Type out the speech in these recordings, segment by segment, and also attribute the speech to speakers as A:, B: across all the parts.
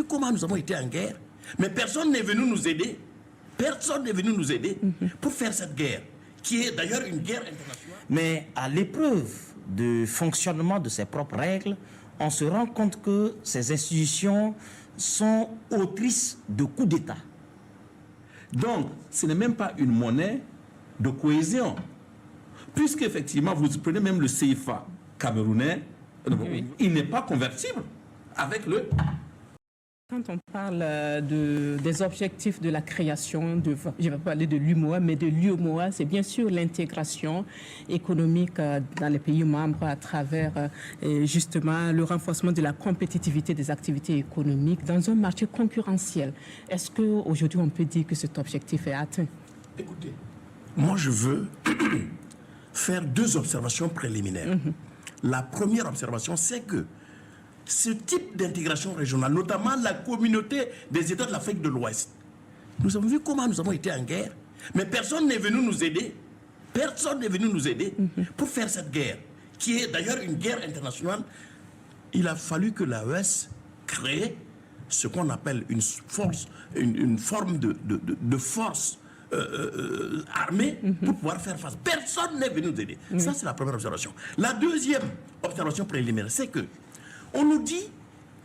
A: comment nous avons été en guerre, mais personne n'est venu nous aider. Personne n'est venu nous aider pour faire cette guerre, qui est d'ailleurs une guerre internationale.
B: Mais à l'épreuve du fonctionnement de ses propres règles, on se rend compte que ces institutions sont autrices de coups d'État.
A: Donc, ce n'est même pas une monnaie de cohésion. Puisqu'effectivement, vous prenez même le CFA camerounais, il n'est pas convertible avec le...
C: Quand on parle des objectifs de la création, je vais parler de l'UMOA, mais de l'UMOA, c'est bien sûr l'intégration économique dans les pays membres à travers justement le renforcement de la compétitivité des activités économiques dans un marché concurrentiel. Est-ce qu'aujourd'hui on peut dire que cet objectif est atteint?
A: Écoutez, moi je veux faire deux observations préliminaires. La première observation, c'est que ce type d'intégration régionale, notamment la communauté des États de l'Afrique de l'Ouest, nous avons vu comment nous avons été en guerre, mais personne n'est venu nous aider. Personne n'est venu nous aider pour faire cette guerre, qui est d'ailleurs une guerre internationale. Il a fallu que l'AES crée ce qu'on appelle une force, une forme de force armée pour pouvoir faire face. Personne n'est venu nous aider. Ça, c'est la première observation. La deuxième observation préliminaire, c'est que on nous dit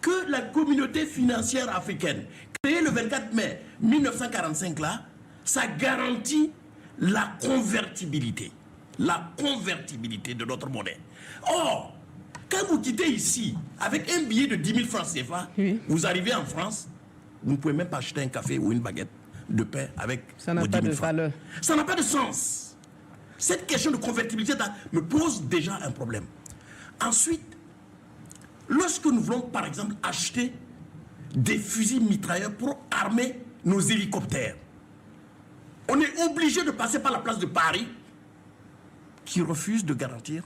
A: que la communauté financière africaine, créée le 24 mai 1945 là, ça garantit la convertibilité de notre monnaie. Or, quand vous quittez ici avec un billet de 10 000 francs CFA, vous arrivez en France, vous ne pouvez même pas acheter un café ou une baguette de pain avec
C: ça n'a pas de valeur.
A: Ça n'a pas de sens. Cette question de convertibilité me pose déjà un problème. Ensuite, lorsque nous voulons, par exemple, acheter des fusils mitrailleurs pour armer nos hélicoptères, on est obligé de passer par la place de Paris, qui refuse de garantir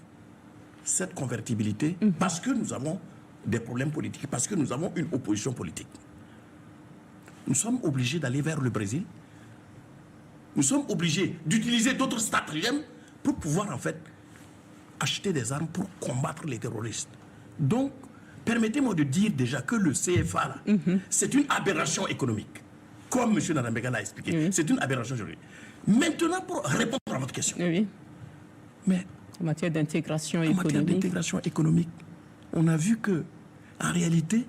A: cette convertibilité parce que nous avons des problèmes politiques, parce que nous avons une opposition politique. Nous sommes obligés d'aller vers le Brésil. Nous sommes obligés d'utiliser d'autres stratagèmes pour pouvoir, en fait, acheter des armes pour combattre les terroristes. Donc, permettez-moi de dire déjà que le CFA, c'est une aberration économique. Comme M. Nadambega l'a expliqué, c'est une aberration juridique. Maintenant, pour répondre à votre question. Mais
C: en matière d'intégration
A: économique, on a vu que, en réalité,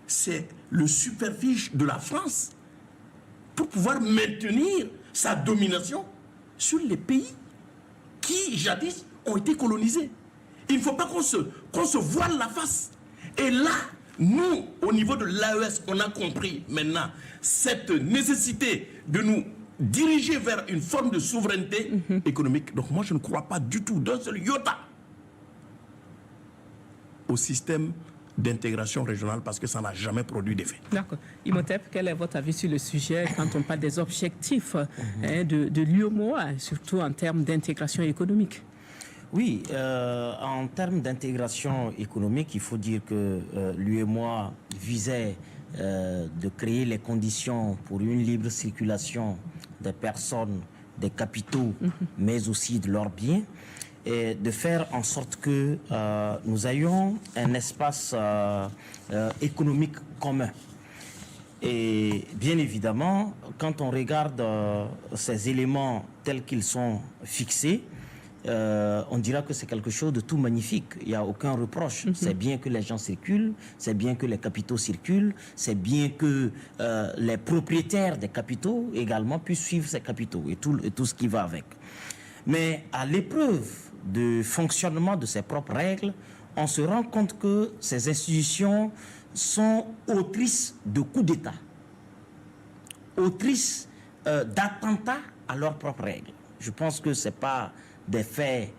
A: c'est le superficie de la France pour pouvoir maintenir sa domination sur les pays qui, jadis, ont été colonisés. Il ne faut pas qu'on se voile la face. Et là, nous, au niveau de l'AES, on a compris maintenant cette nécessité de nous diriger vers une forme de souveraineté économique. Donc moi, je ne crois pas du tout d'un seul iota au système d'intégration régionale parce que ça n'a jamais produit d'effet.
C: D'accord. Imhotep, quel est votre avis sur le sujet quand on parle des objectifs de l'UMOA, surtout en termes d'intégration économique?
B: Oui, en termes d'intégration économique, il faut dire que l'UMOA visait de créer les conditions pour une libre circulation des personnes, des capitaux, mais aussi de leurs biens, et de faire en sorte que nous ayons un espace économique commun. Et bien évidemment, quand on regarde ces éléments tels qu'ils sont fixés, on dira que c'est quelque chose de tout magnifique. Il n'y a aucun reproche. C'est bien que les gens circulent, c'est bien que les capitaux circulent, c'est bien que les propriétaires des capitaux également puissent suivre ces capitaux et tout ce qui va avec. Mais à l'épreuve du fonctionnement de ses propres règles, on se rend compte que ces institutions sont autrices de coups d'État, autrices d'attentats à leurs propres règles. Je pense que ce n'est pas des faits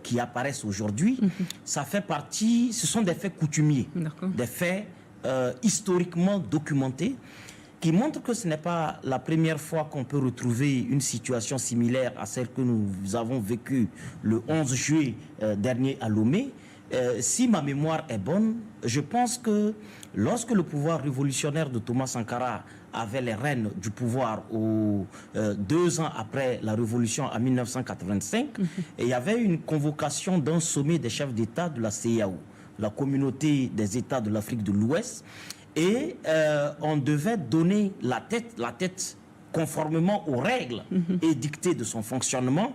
B: qui apparaissent aujourd'hui. Ça fait partie, ce sont des faits coutumiers, des faits historiquement documentés qui montrent que ce n'est pas la première fois qu'on peut retrouver une situation similaire à celle que nous avons vécue le 11 juillet dernier à Lomé. Si ma mémoire est bonne, je pense que lorsque le pouvoir révolutionnaire de Thomas Sankara avait les rênes du pouvoir 2 ans après la révolution en 1985, et il y avait une convocation d'un sommet des chefs d'État de la CEDEAO, la communauté des États de l'Afrique de l'Ouest. et on devait donner la tête conformément aux règles édictées de son fonctionnement.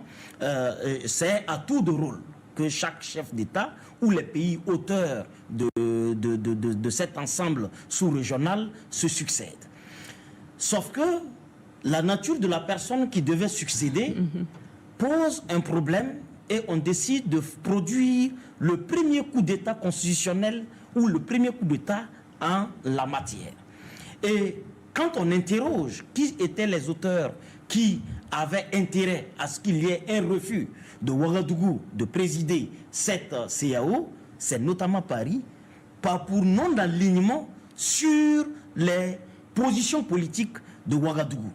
B: C'est à tour de rôle que chaque chef d'État ou les pays auteurs de cet ensemble sous-régional se succèdent. Sauf que la nature de la personne qui devait succéder pose un problème et on décide de produire le premier coup d'État constitutionnel ou le premier coup d'État en la matière. Et quand on interroge qui étaient les auteurs qui avaient intérêt à ce qu'il y ait un refus de Ouagadougou de présider cette CEDEAO, c'est notamment Paris, pas pour non d'alignement sur les positions politiques de Ouagadougou.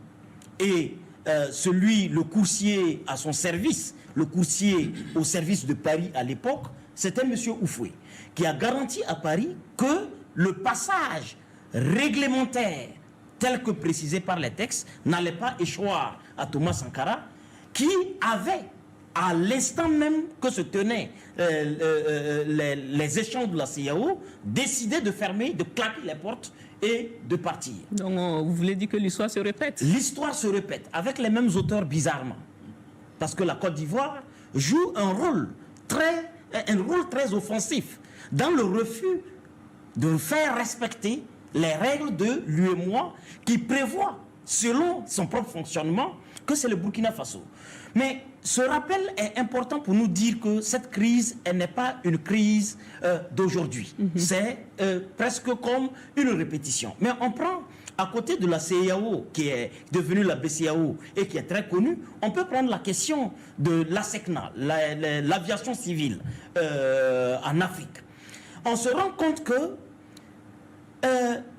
B: Et le coursier à son service, le coursier au service de Paris à l'époque, c'était M. Houphouët, qui a garanti à Paris que le passage réglementaire, tel que précisé par les textes, n'allait pas échoir à Thomas Sankara, qui avait, à l'instant même que se tenaient les échanges de la CEDEAO, décidé de fermer, de claquer les portes et de partir.
C: Donc, vous voulez dire que l'histoire se répète?
B: L'histoire se répète, avec les mêmes auteurs bizarrement. Parce que la Côte d'Ivoire joue un rôle très offensif dans le refus de faire respecter les règles de l'UEMOA qui prévoit, selon son propre fonctionnement, que c'est le Burkina Faso. Mais ce rappel est important pour nous dire que cette crise, elle n'est pas une crise d'aujourd'hui. C'est presque comme une répétition. Mais on prend, à côté de la CEDEAO, qui est devenue la BCEAO et qui est très connue, on peut prendre la question de l'ASECNA, l'aviation civile en Afrique. On se rend compte que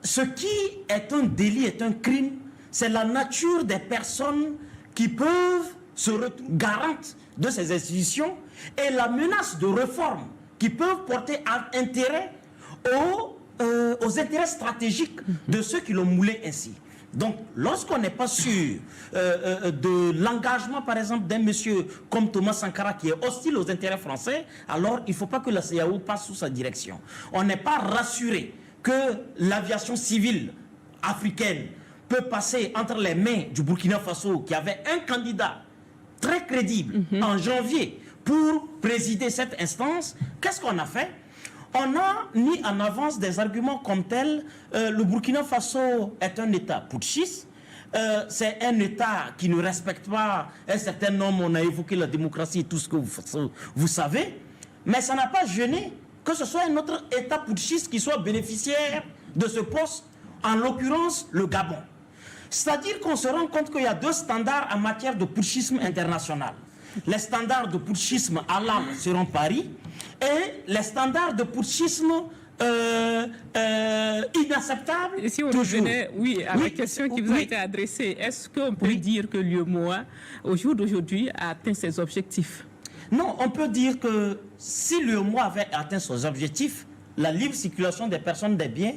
B: ce qui est un délit, est un crime, c'est la nature des personnes qui peuvent se retrouver garantes de ces institutions et la menace de réforme qui peuvent porter intérêt aux intérêts stratégiques de ceux qui l'ont moulé ainsi. Donc, lorsqu'on n'est pas sûr de l'engagement, par exemple, d'un monsieur comme Thomas Sankara qui est hostile aux intérêts français, alors il ne faut pas que la CEDEAO passe sous sa direction. On n'est pas rassuré que l'aviation civile africaine peut passer entre les mains du Burkina Faso, qui avait un candidat très crédible en janvier pour présider cette instance. Qu'est-ce qu'on a fait? On a mis en avance des arguments comme tels. Le Burkina Faso est un État putschiste. C'est un État qui ne respecte pas un certain nombre. On a évoqué la démocratie et tout ce que vous savez. Mais ça n'a pas gêné que ce soit un autre État putschiste qui soit bénéficiaire de ce poste, en l'occurrence le Gabon. C'est-à-dire qu'on se rend compte qu'il y a deux standards en matière de putschisme international. Les standards de putschisme halal seront Paris et les standards de putschisme inacceptables.
C: Et si on revenait, à la question qui vous a été adressée, est-ce qu'on peut dire que l'UEMOA, au jour d'aujourd'hui, a atteint ses objectifs?
B: Non, on peut dire que si l'UEMOA avait atteint ses objectifs, la libre circulation des personnes, des biens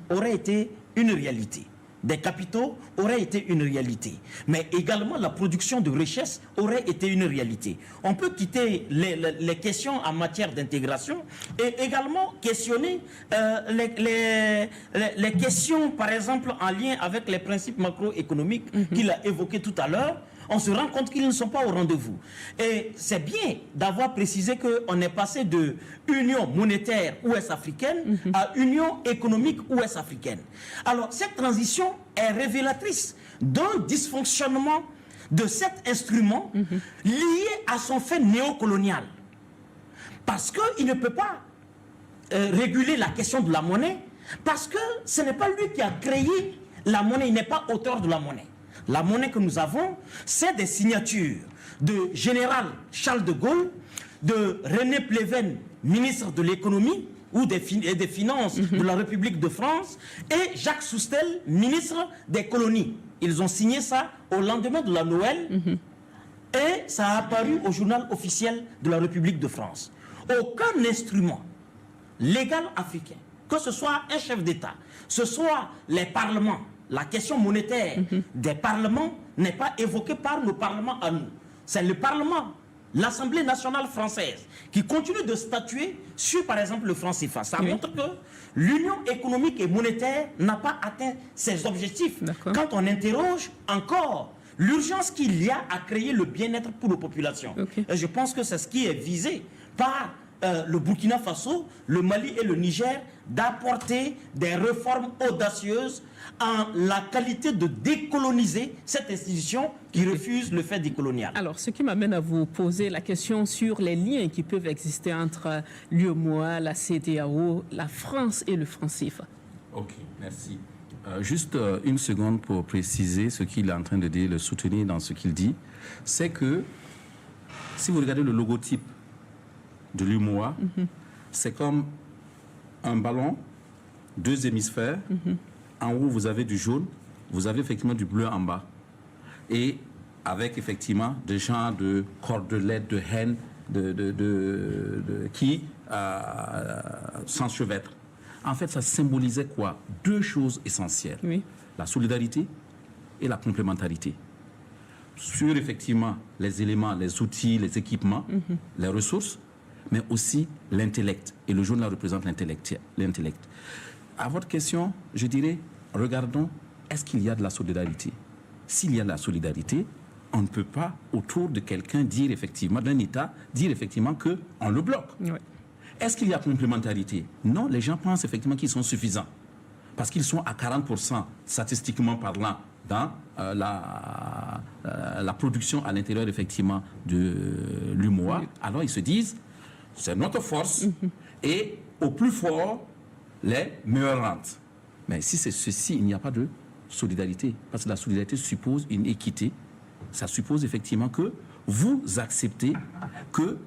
B: aurait été une réalité. Des capitaux aurait été une réalité. Mais également la production de richesses aurait été une réalité. On peut quitter les questions en matière d'intégration et également questionner les questions, par exemple, en lien avec les principes macroéconomiques qu'il a évoqués tout à l'heure. On se rend compte qu'ils ne sont pas au rendez-vous. Et c'est bien d'avoir précisé qu'on est passé de union monétaire ouest-africaine à union économique ouest-africaine. Alors, cette transition est révélatrice d'un dysfonctionnement de cet instrument lié à son fait néocolonial. Parce qu'il ne peut pas réguler la question de la monnaie, parce que ce n'est pas lui qui a créé la monnaie, il n'est pas auteur de la monnaie. La monnaie que nous avons, c'est des signatures de général Charles de Gaulle, de René Pleven, ministre de l'économie ou des finances de la République de France, et Jacques Soustel, ministre des colonies. Ils ont signé ça au lendemain de la Noël et ça a apparu au journal officiel de la République de France. Aucun instrument légal africain, que ce soit un chef d'État, ce soit les parlements, la question monétaire des parlements n'est pas évoquée par nos parlements à nous. C'est le Parlement l'Assemblée nationale française, qui continue de statuer sur, par exemple, le franc CFA. Ça montre que l'union économique et monétaire n'a pas atteint ses objectifs. Quand on interroge encore l'urgence qu'il y a à créer le bien-être pour nos populations. Et je pense que c'est ce qui est visé par le Burkina Faso, le Mali et le Niger, d'apporter des réformes audacieuses en la qualité de décoloniser cette institution qui refuse le fait décolonial.
C: Alors, ce qui m'amène à vous poser la question sur les liens qui peuvent exister entre l'UEMOA, la CEDEAO, la France et le franc CFA.
D: Ok, merci. Juste une seconde pour préciser ce qu'il est en train de dire, le soutenir dans ce qu'il dit. C'est que, si vous regardez le logotype de l'UEMOA, c'est comme un ballon, 2 hémisphères. En haut, vous avez du jaune, vous avez effectivement du bleu en bas. Et avec effectivement des genres de cordelettes, de haine, qui s'enchevêtrent. En fait, ça symbolisait quoi? 2 choses essentielles. La solidarité et la complémentarité. Sur effectivement les éléments, les outils, les équipements, les ressources, mais aussi l'intellect. Et le jaune là représente l'intellect. À votre question, je dirais, regardons, est-ce qu'il y a de la solidarité? S'il y a de la solidarité, on ne peut pas, autour de quelqu'un, dire effectivement, d'un État, dire effectivement qu'on le bloque. Est-ce qu'il y a complémentarité? Non, les gens pensent effectivement qu'ils sont suffisants. Parce qu'ils sont à 40%, statistiquement parlant, dans la production à l'intérieur, effectivement, de l'UEMOA. Alors, ils se disent, c'est notre force, et au plus fort, les meilleures rentes. Mais si c'est ceci, il n'y a pas de solidarité. Parce que la solidarité suppose une équité. Ça suppose effectivement que vous acceptez que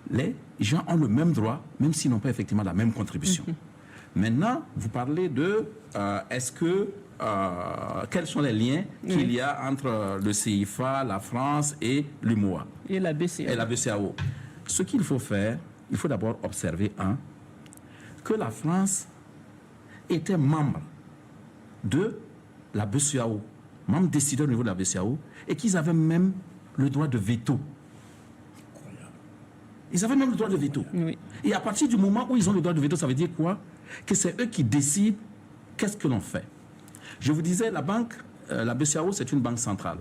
D: les gens ont le même droit, même s'ils n'ont pas effectivement la même contribution. Maintenant, vous parlez de quels sont les liens qu'il y a entre le CFA, la France et l'UEMOA
C: et la
D: BCEAO. Ce qu'il faut faire, il faut d'abord observer, que la France était membre de la BCEAO, membre décideur au niveau de la BCEAO, et qu'ils avaient même le droit de veto. Ils avaient même le droit de veto. Et à partir du moment où ils ont le droit de veto, ça veut dire quoi? Que c'est eux qui décident qu'est-ce que l'on fait. Je vous disais, la BCEAO, c'est une banque centrale.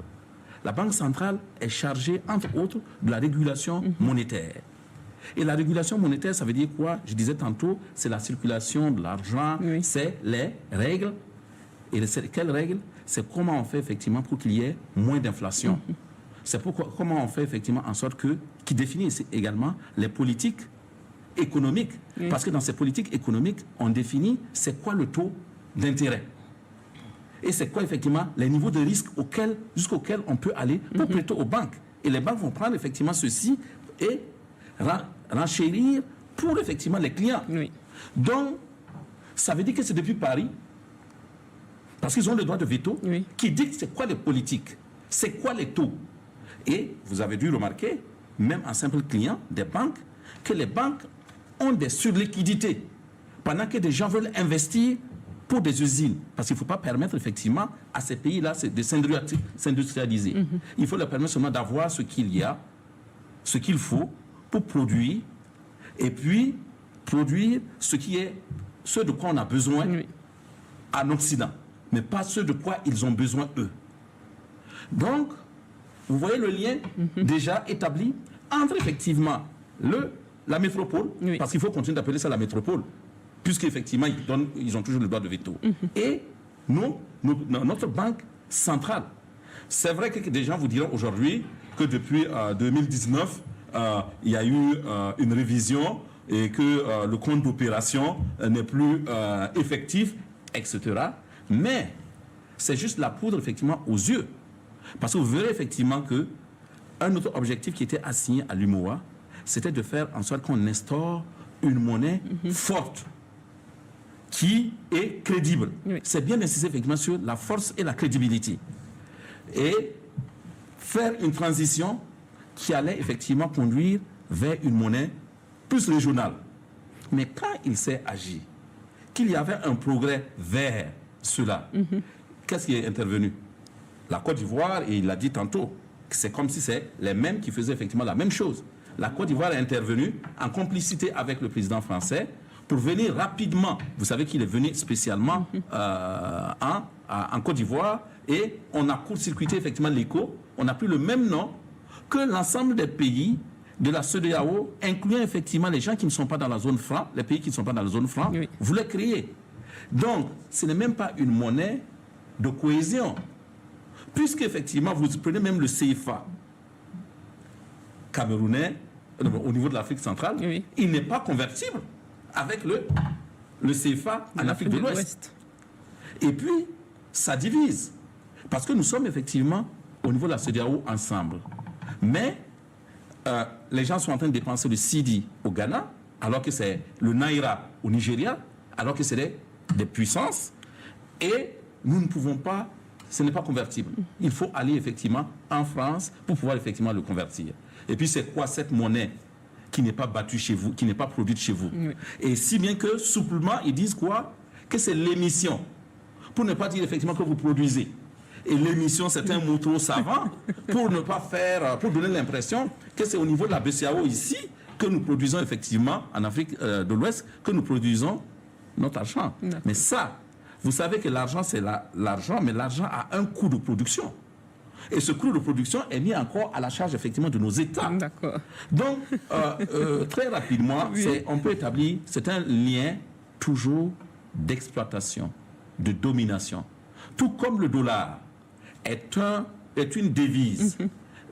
D: La banque centrale est chargée, entre autres, de la régulation monétaire. Et la régulation monétaire, ça veut dire quoi? Je disais tantôt, c'est la circulation de l'argent, c'est les règles. Et quelles règles? C'est comment on fait effectivement pour qu'il y ait moins d'inflation. C'est comment on fait effectivement en sorte qui définit également les politiques économiques. Parce que dans ces politiques économiques, on définit c'est quoi le taux d'intérêt. Et c'est quoi effectivement les niveaux de risque jusqu'auxquels on peut aller pour prêter aux banques. Et les banques vont prendre effectivement ceci et renchérir pour effectivement les clients. Donc, ça veut dire que c'est depuis Paris, parce qu'ils ont le droit de veto, qui dit c'est quoi les politiques, c'est quoi les taux. Et vous avez dû remarquer, même en simple client des banques, que les banques ont des surliquidités, pendant que des gens veulent investir pour des usines. Parce qu'il ne faut pas permettre effectivement à ces pays-là de s'industrialiser. Il faut leur permettre seulement d'avoir ce qu'il y a, ce qu'il faut pour produire, et puis produire ce de quoi on a besoin en Occident, mais pas ce de quoi ils ont besoin eux. Donc, vous voyez le lien déjà établi entre effectivement la métropole, parce qu'il faut continuer d'appeler ça la métropole, puisqu'effectivement ils ont toujours le droit de veto, et notre banque centrale. C'est vrai que des gens vous diront aujourd'hui que depuis 2019, il y a eu une révision et que le compte d'opération n'est plus effectif, etc. Mais c'est juste la poudre effectivement aux yeux. Parce que vous verrez effectivement qu'un autre objectif qui était assigné à l'UEMOA, c'était de faire en sorte qu'on instaure une monnaie forte, qui est crédible. C'est bien d'insister effectivement sur la force et la crédibilité. Et faire une transition qui allait effectivement conduire vers une monnaie plus régionale. Mais quand il s'est agi, qu'il y avait un progrès vers cela, qu'est-ce qui est intervenu? La Côte d'Ivoire, et il l'a dit tantôt, c'est comme si c'est les mêmes qui faisaient effectivement la même chose. la Côte d'Ivoire est intervenue en complicité avec le président français pour venir rapidement. Vous savez qu'il est venu spécialement en Côte d'Ivoire et on a court-circuité effectivement l'ECO. On a pris le même nom que l'ensemble des pays de la CEDEAO, incluant effectivement les gens qui ne sont pas dans la zone franc, les pays qui ne sont pas dans la zone franc, voulaient créer. Donc, ce n'est même pas une monnaie de cohésion. Puisque effectivement, vous prenez même le CFA camerounais, au niveau de l'Afrique centrale, il n'est pas convertible avec le CFA en Afrique de l'Ouest. Et puis, ça divise. Parce que nous sommes effectivement, au niveau de la CEDEAO, ensemble. Mais les gens sont en train de dépenser le Cedi au Ghana, alors que c'est le Naira au Nigeria, alors que c'est des puissances. Et nous ne pouvons pas, ce n'est pas convertible. Il faut aller effectivement en France pour pouvoir effectivement le convertir. Et puis c'est quoi cette monnaie qui n'est pas battue chez vous, qui n'est pas produite chez vous? Et si bien que souplement, ils disent quoi? Que c'est l'émission. Pour ne pas dire effectivement que vous produisez. Et l'émission, c'est un mot trop savant pour ne pas faire, pour donner l'impression que c'est au niveau de la BCEAO ici que nous produisons effectivement, en Afrique de l'Ouest, que nous produisons notre argent. Mais ça, vous savez que l'argent, c'est l'argent, mais l'argent a un coût de production. Et ce coût de production est mis encore à la charge effectivement de nos États. Donc, très rapidement, on peut établir, c'est un lien toujours d'exploitation, de domination. Tout comme le dollar est une devise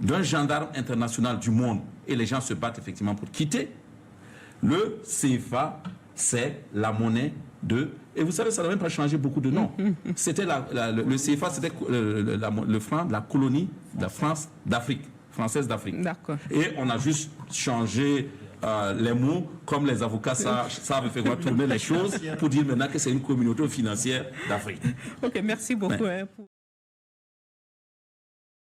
D: d'un gendarme international du monde et les gens se battent effectivement pour quitter, le CFA, c'est la monnaie de... Et vous savez, ça n'a même pas changé beaucoup de noms. C'était le CFA, c'était le franc de la colonie de la France d'Afrique, française d'Afrique. Et on a juste changé les mots, comme les avocats savent effectivement tourner les choses pour dire maintenant que c'est une communauté financière d'Afrique.
C: Ok, merci beaucoup.